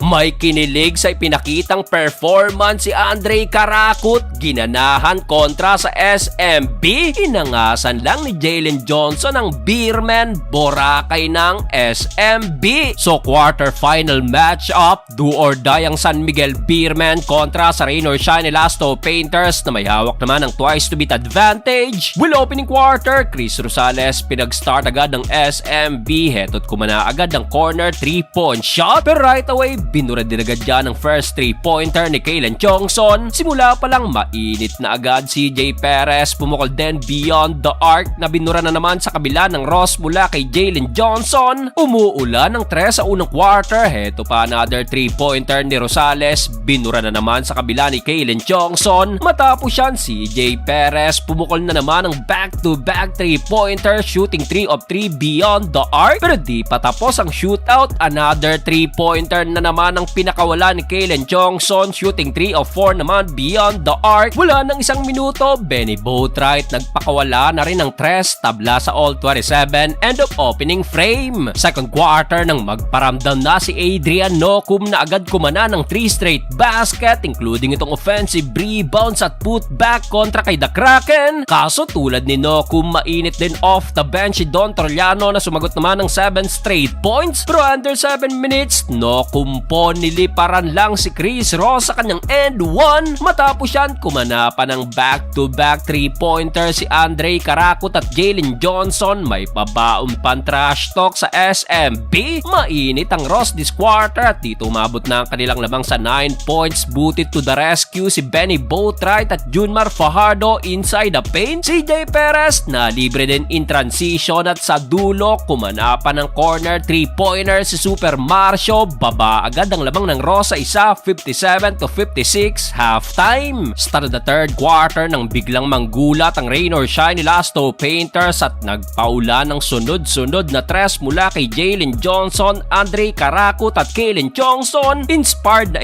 May kinilig sa ipinakitang performance si Andre Karakut, ginanahan kontra sa SMB. Inangasan lang ni Jalen Johnson ang Beerman Boracay ng SMB. So quarterfinal matchup, do or die ang San Miguel Beerman kontra sa Rain or Shine Elasto Painters na may hawak naman ng twice to beat advantage. Will opening quarter, Chris Rosales pinag-start agad ng SMB. Heto't kumana agad ng corner 3-point shot, pero right away binura din agad dyan ang first 3-pointer ni Kalen Chongson. Simula pa lang mainit na agad si Jay Perez, pumukol din beyond the arc na binura na naman sa kabila ng Ross mula kay Jalen Johnson. Umuulan ng 3 sa unang quarter. Heto pa another 3-pointer ni Rosales, binura na naman sa kabila ni Kalen Chongson. Matapos yan, si Jay Perez pumukol na naman ng back-to-back 3-pointer, shooting 3 of 3 beyond the arc. Pero di pa tapos ang shootout, another 3-pointer na naman ang pinakawala ni Kalen Chongson, shooting 3 of 4 naman beyond the arc. Wala ng isang minuto, Benny Boatwright nagpakawala na rin ng 3, tabla sa all 27, end of opening frame. Second quarter nang magparamdam na si Adrian Nocum na agad kumana ng 3 straight basket, including itong offensive rebounds at putback kontra kay The Kraken. Kaso tulad ni Nocum, mainit din off the bench si Don Trollano na sumagot naman ng 7 straight points. Pero under 7 minutes, Nocum po niliparan lang si Chris Ross sa kanyang end 1. Matapos yan, kumana pa ng back-to-back 3-pointer si Andre Karakut at Jalen Johnson. May pabaon pang trash talk sa SMB. Mainit ang Ross this quarter at dito umabot na ang kanilang labang sa 9 points. Booted to the rescue si Benny Boatwright at Junmar Fajardo inside the paint. CJ Perez na libre din in transition at sa dulo kumana pa ng corner 3-pointer si Super Marcio. Baba agad ang lamang ng Ross sa isa, 57-56 halftime. Start of the third quarter nang biglang manggulat ang Rain or Shine Elasto Painters at nagpaula ng sunod-sunod na 3 mula kay Jalen Johnson, Andre Karakut at Kalen Chongson. Inspired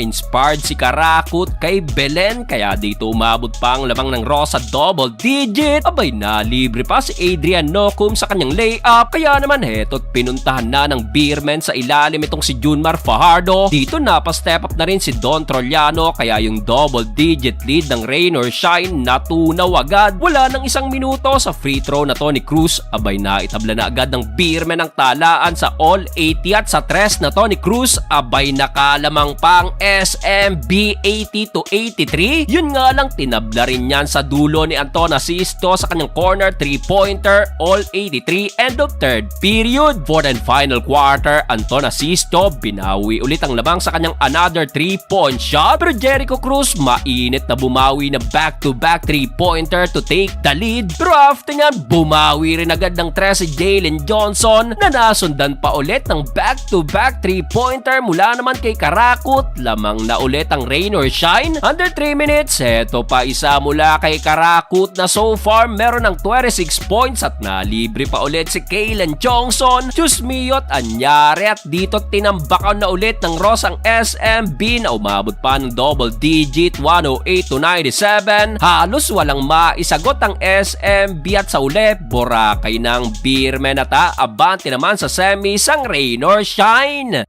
si Karakut kay Belen, kaya dito umabot pa ang lamang ng Ross sa double digit. Abay na libre pa si Adrian Nocum sa kanyang layup, kaya naman heto't pinuntahan na ng Beerman sa ilalim itong si Junmar Fajardo. Dito napastep up na rin si Don Trollano, kaya yung double digit lead ng Rain or Shine natunaw agad. Wala nang isang minuto sa free throw na to ni Cruz, abay na itabla na agad ng Beerman ang talaan sa all 80 at sa 3 na to ni Cruz, abay nakalamang pang SMB 80-83. Yun nga lang, tinabla rin yan sa dulo ni Anton Asisto sa kanyang corner 3-pointer, all 83, end of third period. Fourth and final quarter, Anton Asisto binawi ulit ang labang sa kanyang another 3-point shot, pero Jericho Cruz mainit na bumawi na back-to-back 3-pointer to take the lead. Pero after nga, bumawi rin agad ng 3 si Jalen Johnson na nasundan pa ulit ng back-to-back 3-pointer mula naman kay Karakut. Lamang na ulit ang Rain or Shine. Under 3 minutes, eto pa isa mula kay Karakut na so far meron ng 26 points at nalibre pa ulit si Kalen Chongson. Diyos mio't anyari at dito tinambakan na ulit ng Ross ang SMB na umabot pa ng double digit, 108-97. Halos walang maisagot ang SMB at sa uli, Boracay ng Beerman at abante naman sa semis ang Rain or Shine.